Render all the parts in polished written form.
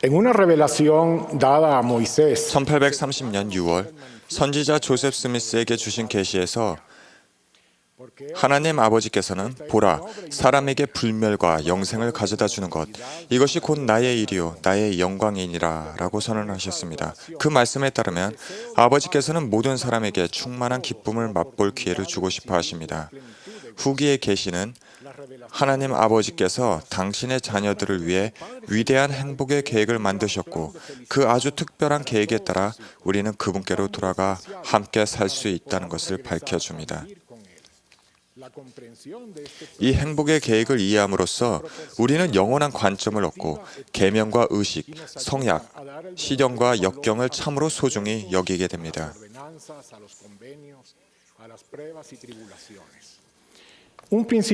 En una revelación dada a Moisés, 1830년 6월 선지자 조셉 스미스에게 주신 계시에서 하나님 아버지께서는 보라, 사람에게 불멸과 영생을 가져다 주는 것, 이것이 곧 나의 일이요 나의 영광이니라 라고 선언하셨습니다. 그 말씀에 따르면 아버지께서는 모든 사람에게 충만한 기쁨을 맛볼 기회를 주고 싶어 하십니다. 후기의 계시는 하나님 아버지께서 당신의 자녀들을 위해 위대한 행복의 계획을 만드셨고 그 아주 특별한 계획에 따라 우리는 그분께로 돌아가 함께 살 수 있다는 것을 밝혀줍니다. 이 행복의 계획을 이해함으로써 우리는 영원한 관점을 얻고 계명과 의식, 성약, 시정과 역경을 참으로 소중히 여기게 됩니다.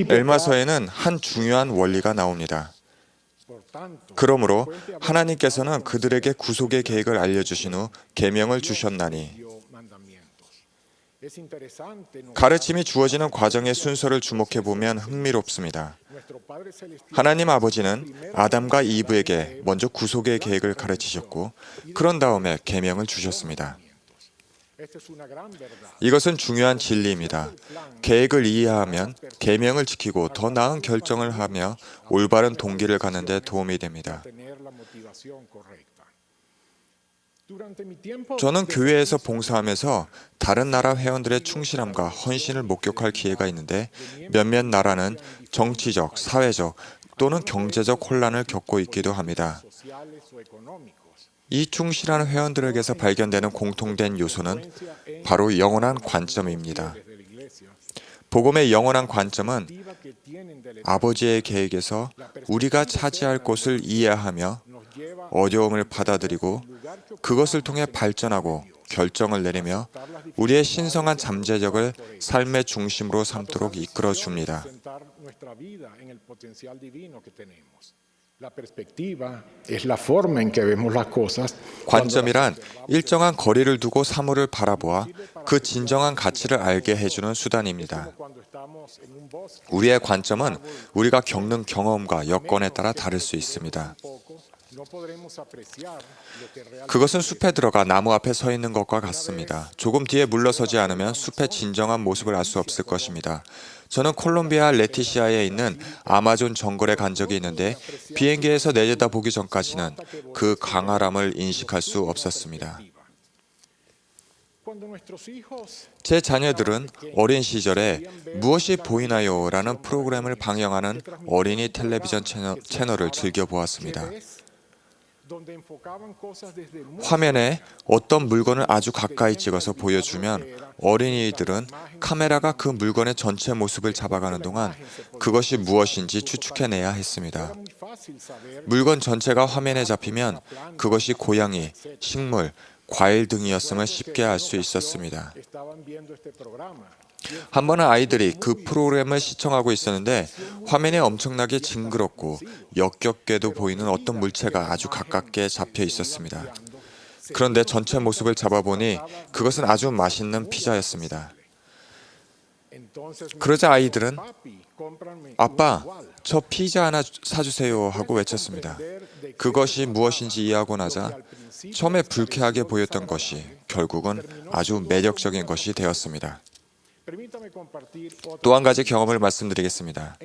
엘마서에는 한 중요한 원리가 나옵니다. 그러므로 하나님께서는 그들에게 구속의 계획을 알려주신 후 계명을 주셨나니 가르침이 주어지는 과정의 순서를 주목해 보면 흥미롭습니다. 하나님 아버지는 아담과 이브에게 먼저 구속의 계획을 가르치셨고 그런 다음에 계명을 주셨습니다. 이것은 중요한 진리입니다. 계획을 이해하면 계명을 지키고 더 나은 결정을 하며 올바른 동기를 갖는 데 도움이 됩니다. 저는 교회에서 봉사하면서 다른 나라 회원들의 충실함과 헌신을 목격할 기회가 있는데 몇몇 나라는 정치적, 사회적 또는 경제적 혼란을 겪고 있기도 합니다. 이 충실한 회원들에게서 발견되는 공통된 요소는 바로 영원한 관점입니다. 복음의 영원한 관점은 아버지의 계획에서 우리가 차지할 곳을 이해하며 어려움을 받아들이고 그것을 통해 발전하고 결정을 내리며 우리의 신성한 잠재력을 삶의 중심으로 삼도록 이끌어 줍니다. 관점이란 일정한 거리를 두고 사물을 바라보아 그 진정한 가치를 알게 해주는 수단입니다. 우리의 관점은 우리가 겪는 경험과 여건에 따라 다를 수 있습니다. 그것은 숲에 들어가 나무 앞에 서 있는 것과 같습니다. 조금 뒤에 물러서지 않으면 숲의 진정한 모습을 알 수 없을 것입니다. 저는 콜롬비아 레티시아에 있는 아마존 정글에 간 적이 있는데 비행기에서 내려다보기 전까지는 그 강활함을 인식할 수 없었습니다. 제 자녀들은 어린 시절에 무엇이 보이나요? 라는 프로그램을 방영하는 어린이 텔레비전 채널을 즐겨보았습니다. 화면에 어떤 물건을 아주 가까이 찍어서 보여주면 어린이들은 카메라가 그 물건의 전체 모습을 잡아가는 동안 그것이 무엇인지 추측해내야 했습니다. 물건 전체가 화면에 잡히면 그것이 고양이, 식물, 과일 등이었음을 쉽게 알 수 있었습니다. 한 번은 아이들이 그 프로그램을 시청하고 있었는데 화면에 엄청나게 징그럽고 역겹게도 보이는 어떤 물체가 아주 가깝게 잡혀 있었습니다. 그런데 전체 모습을 잡아보니 그것은 아주 맛있는 피자였습니다. 그러자 아이들은 아빠, 저 피자 하나 사주세요 하고 외쳤습니다. 그것이 무엇인지 이해하고 나자 처음에 불쾌하게 보였던 것이 결국은 아주 매력적인 것이 되었습니다. 또 한 가지 경험을 말씀드리겠습니다.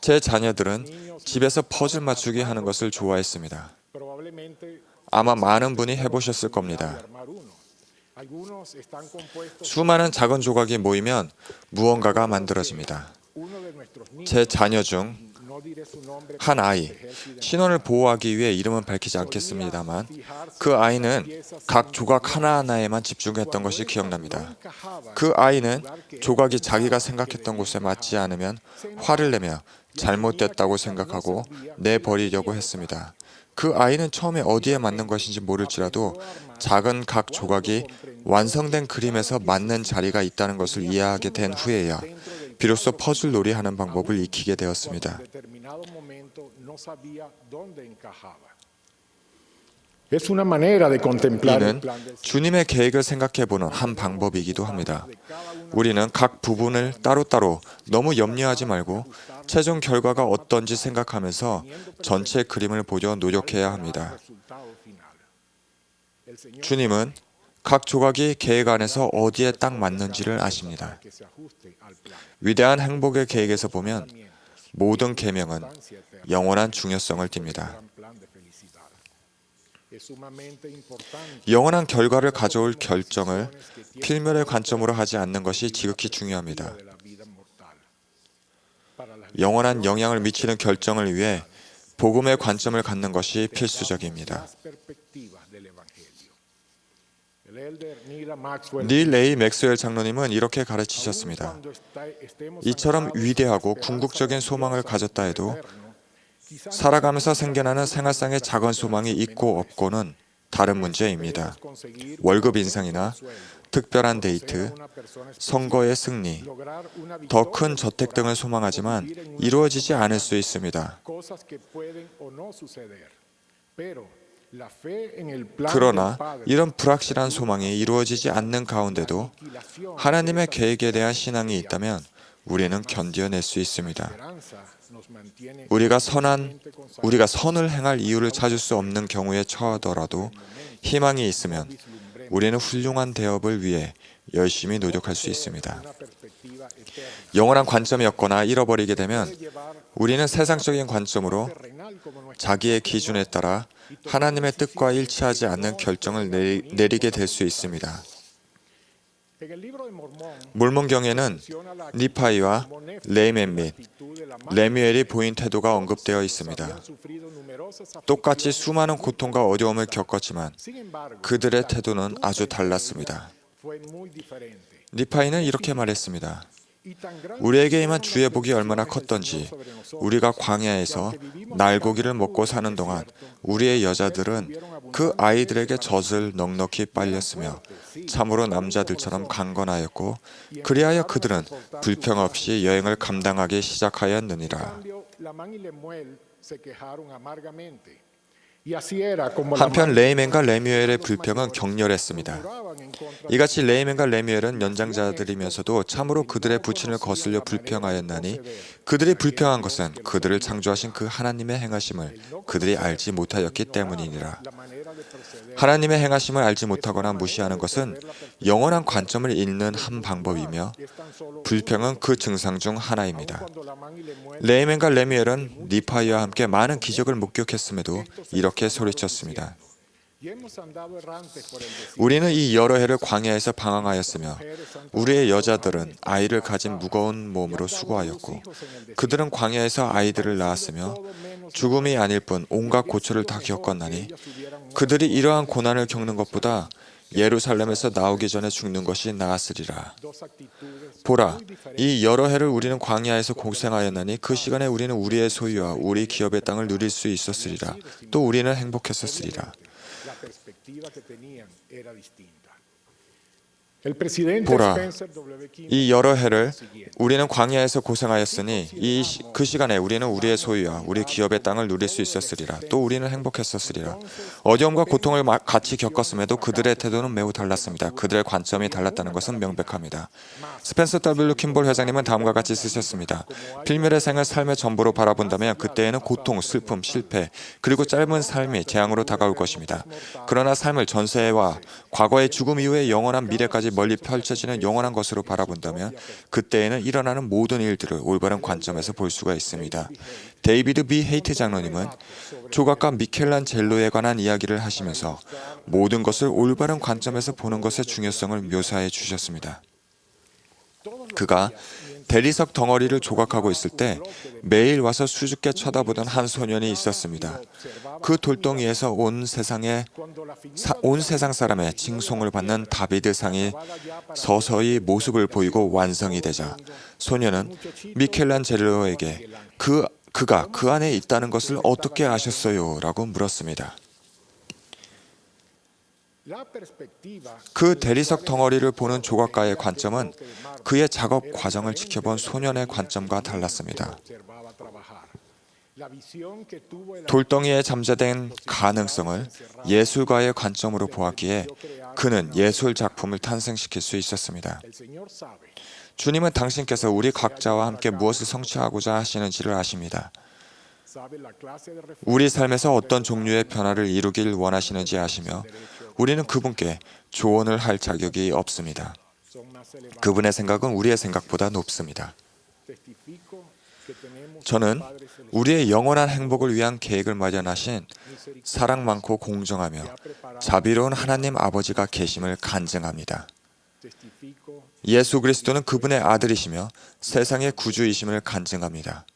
제 자녀들은 집에서 퍼즐 맞추기 하는 것을 좋아했습니다. 아마 많은 분이 해보셨을 겁니다. 수많은 작은 조각이 모이면 무언가가 만들어집니다. 제 자녀 중 한 아이, 신원을 보호하기 위해 이름은 밝히지 않겠습니다만 그 아이는 각 조각 하나하나에만 집중했던 것이 기억납니다. 그 아이는 조각이 자기가 생각했던 곳에 맞지 않으면 화를 내며 잘못됐다고 생각하고 내버리려고 했습니다. 그 아이는 처음에 어디에 맞는 것인지 모를지라도 작은 각 조각이 완성된 그림에서 맞는 자리가 있다는 것을 이해하게 된 후에야 비로소 퍼즐 놀이하는 방법을 익히게 되었습니다. Es una manera de contemplar el 이는 plan del Señor. 주님의 계획을 생각해보는 한 방법이기도 합니다. 우리는 각 부분을 따로따로 너무 염려하지 말고 최종 결과가 어떤지 생각하면서 전체 그림을 보려 노력해야 합니다. 주님은 각 조각이 계획 안에서 어디에 딱 맞는지를 아십니다. 위대한 행복의 계획에서 보면 모든 계명은 영원한 중요성을 띱니다. 영원한 결과를 가져올 결정을 필멸의 관점으로 하지 않는 것이 지극히 중요합니다. 영원한 영향을 미치는 결정을 위해 복음의 관점을 갖는 것이 필수적입니다. 닐 레이 맥스웰 장로님은 이렇게 가르치셨습니다. 이처럼 위대하고 궁극적인 소망을 가졌다 해도 살아가면서 생겨나는 생활상의 작은 소망이 있고 없고는 다른 문제입니다. 월급 인상이나 특별한 데이트, 선거의 승리, 더 큰 저택 등을 소망하지만 이루어지지 않을 수 있습니다. 그러나 이런 불확실한 소망이 이루어지지 않는 가운데도 하나님의 계획에 대한 신앙이 있다면 우리는 견뎌낼 수 있습니다. 우리가 선을 행할 이유를 찾을 수 없는 경우에 처하더라도 희망이 있으면 우리는 훌륭한 대업을 위해 열심히 노력할 수 있습니다. 영원한 관점이 없거나 잃어버리게 되면 우리는 세상적인 관점으로 자기의 기준에 따라 하나님의 뜻과 일치하지 않는 결정을 내리게 될 수 있습니다. 몰몬경에는 니파이와 레이멘 및 레뮤엘이 보인 태도가 언급되어 있습니다. 똑같이 수많은 고통과 어려움을 겪었지만 그들의 태도는 아주 달랐습니다. 니파이는 이렇게 말했습니다. 우리에게 임한 주의 복이 얼마나 컸던지 우리가 광야에서 날고기를 먹고 사는 동안 우리의 여자들은 그 아이들에게 젖을 넉넉히 빨렸으며 참으로 남자들처럼 강건하였고 그리하여 그들은 불평 없이 여행을 감당하기 시작하였느니라. 한편 레이멘과 레뮤엘의 불평은 격렬했습니다. 이같이 레이멘과 레뮤엘은 연장자들이면서도 참으로 그들의 부친을 거슬려 불평하였나니 그들이 불평한 것은 그들을 창조하신 그 하나님의 행하심을 그들이 알지 못하였기 때문이니라. 하나님의 행하심을 알지 못하거나 무시하는 것은 영원한 관점을 잃는 한 방법이며 불평은 그 증상 중 하나입니다. 레이멘과 레뮤엘은 니파이와 함께 많은 기적을 목격했음에도 이렇게 소리쳤습니다. 우리는 이 여러 해를 광야에서 방황하였으며 우리의 여자들은 아이를 가진 무거운 몸으로 수고하였고 그들은 광야에서 아이들을 낳았으며 죽음이 아닐 뿐 온갖 고초를 다 겪었나니 그들이 이러한 고난을 겪는 것보다 예루살렘에서 나오기 전에 죽는 것이 나았으리라. 보라, 이 여러 해를 우리는 광야에서 고생하였나니 그 시간에 우리는 우리의 소유와 우리 기업의 땅을 누릴 수 있었으리라. 또 우리는 행복했었으리라. 보라, 이 여러 해를 우리는 광야에서 고생하였으니 그 시간에 우리는 우리의 소유와 우리 기업의 땅을 누릴 수 있었으리라. 또 우리는 행복했었으리라. 어려움과 고통을 같이 겪었음에도 그들의 태도는 매우 달랐습니다. 그들의 관점이 달랐다는 것은 명백합니다. 스펜서 W. 킴볼 회장님은 다음과 같이 쓰셨습니다. 필멸의 생을 삶의 전부로 바라본다면 그때에는 고통, 슬픔, 실패, 그리고 짧은 삶이 재앙으로 다가올 것입니다. 그러나 삶을 전세와 과거의 죽음 이후의 영원한 미래까지 멀리 펼쳐지는 영원한 것으로 바라본다면 그때에는 일어나는 모든 일들을 올바른 관점에서 볼 수가 있습니다. 데이비드 B. 헤이트 장로님은 조각가 미켈란젤로에 관한 이야기를 하시면서 모든 것을 올바른 관점에서 보는 것의 중요성을 묘사해 주셨습니다. 그가 대리석 덩어리를 조각하고 있을 때 매일 와서 수줍게 쳐다보던 한 소년이 있었습니다. 그 돌덩이에서 온 세상 사람의 칭송을 받는 다비드상이 서서히 모습을 보이고 완성이 되자 소년은 미켈란젤로에게 그가 그 안에 있다는 것을 어떻게 아셨어요? 라고 물었습니다. 그 대리석 덩어리를 보는 조각가의 관점은 그의 작업 과정을 지켜본 소년의 관점과 달랐습니다. 돌덩이에 잠재된 가능성을 예술가의 관점으로 보았기에 그는 예술 작품을 탄생시킬 수 있었습니다. 주님은 당신께서 우리 각자와 함께 무엇을 성취하고자 하시는지를 아십니다. 우리 삶에서 어떤 종류의 변화를 이루길 원하시는지 아시며 우리는 그분께 조언을 할 자격이 없습니다. 그분의 생각은 우리의 생각보다 높습니다. 저는 우리의 영원한 행복을 위한 계획을 마련하신 사랑 많고 공정하며 자비로운 하나님 아버지가 계심을 간증합니다. 예수 그리스도는 그분의 아들이시며 세상의 구주이심을 간증합니다.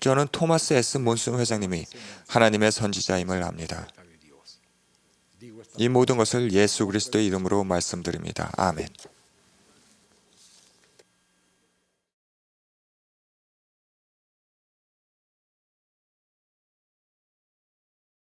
저는 토마스 S. 몬슨 회장님이 하나님의 선지자임을 압니다. 이 모든 것을 예수 그리스도의 이름으로 말씀드립니다. 아멘.